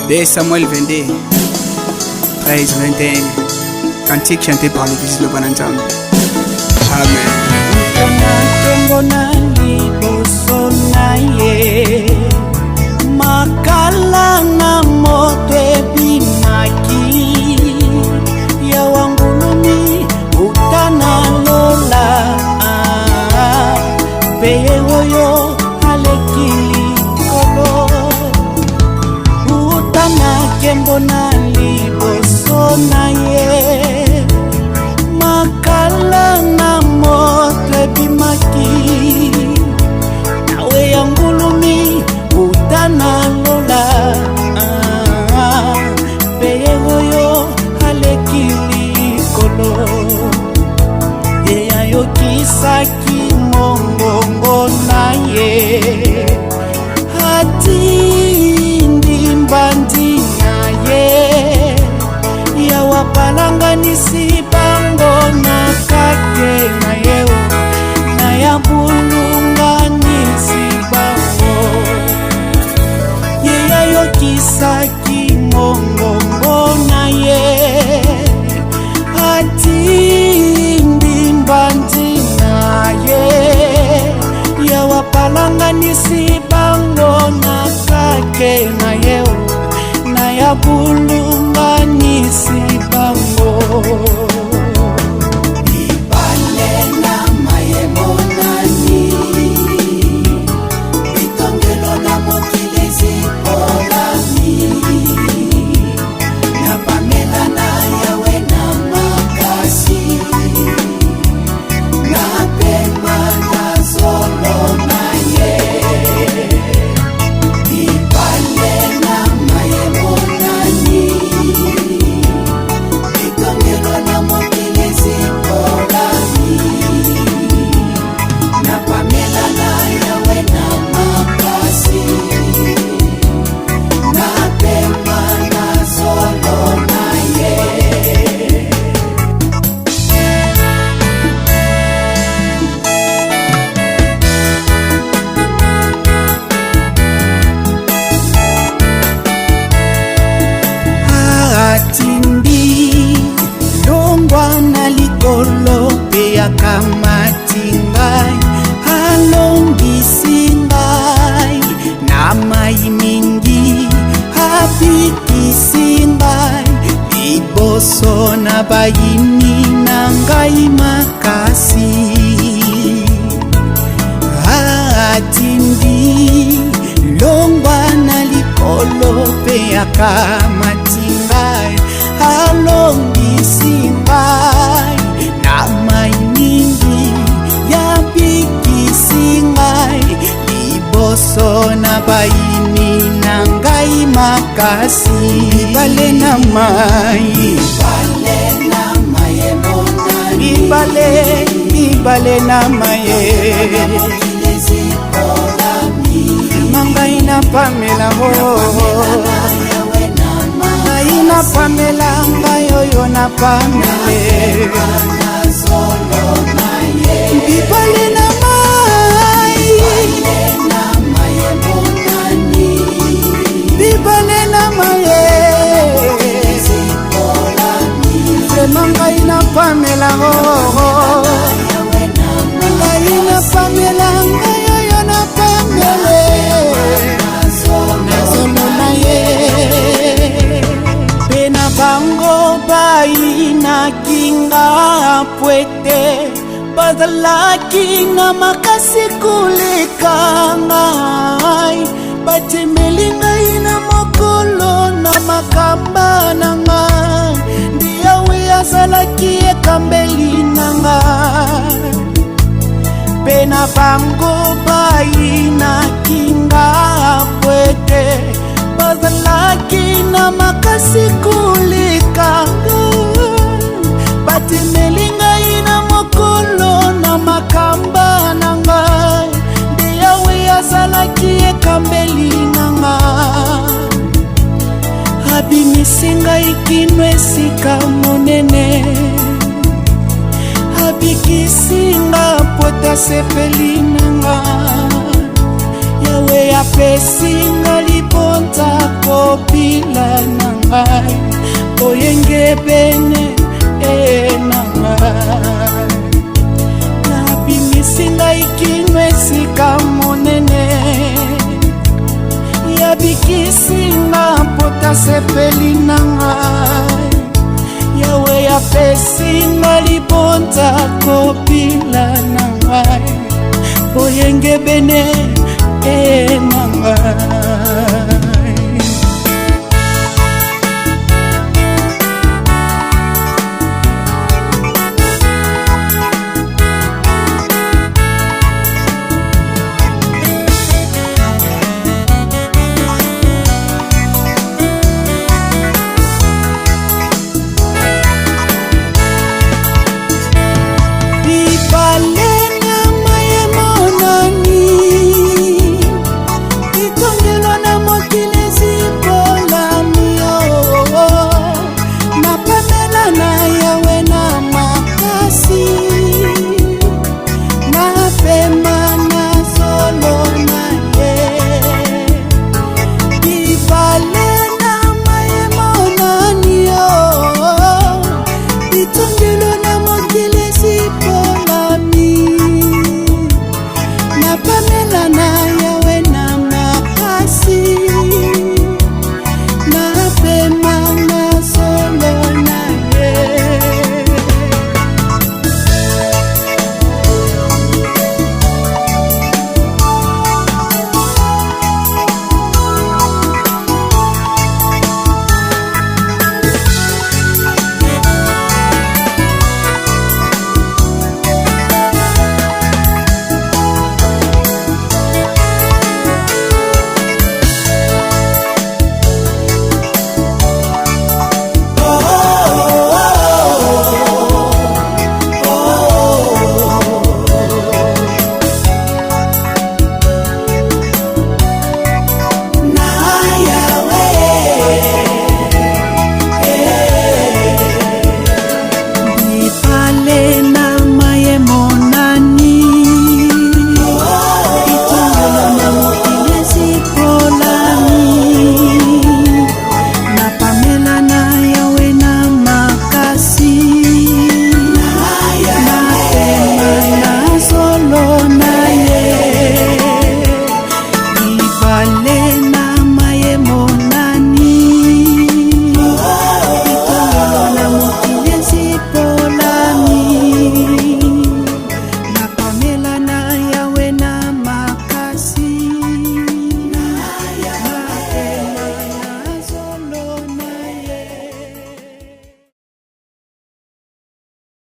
de Samuel 22, 13-21, cantique chanté par l'église de Banantam. Amen. Makala na moto ebimaki ya wangulumi utana lola peye oyo alekili kolo utana kembo na liboso na ye makala na moto ebimaki nawe yangulumi utana lola peye oyo alekili kolo yeya yokisaki mongongo na ye atindi mbandi na ye yawapalanganisi bango na kake na yeo na yabulunganisi bango yeya yokisaki mongongo na ye atindi mbandi na ye yawapalanganisi bango na kake na yeo na yabulunganisi bango akamati ngai alongisi ngai na mai mingi abikisi ngai liboso na bayini na ngai makasi atindi longwa na likolo pe akamati ngai alongisi ngai na mai mingi yabikisi ngai liboso na bayini na ngai makasi bale na mai bale na mai mangai na pamela ho na pamela ngai oyo na pamele bibale na mai bibale na mai sema ngai na pamela ngai na pamela ngai oyo na pamele nazomo na ye pena bango baina kinga pwete bazalaki na makasi koleka ngai batemeli ngai na mokolo na makamba na ngai ndiawe azalaki ekambeli na ngai pena bango baina kinga pwete bazalaki na makasi koleka batemeli ngai na mokolo na makamba na ngai nde yawe azalaki ekambeli na ngai abimisi ngai kino esika monene abikisi nga pota sepeli na ngai yawe apesi nga libo libonza kopila na ngai boyenge bene na ngai nabimisi ngai kino esika monene yabikisi nga pota sepeli na ngai Yawe apesi nga libonza kopila na ngai boyenge bene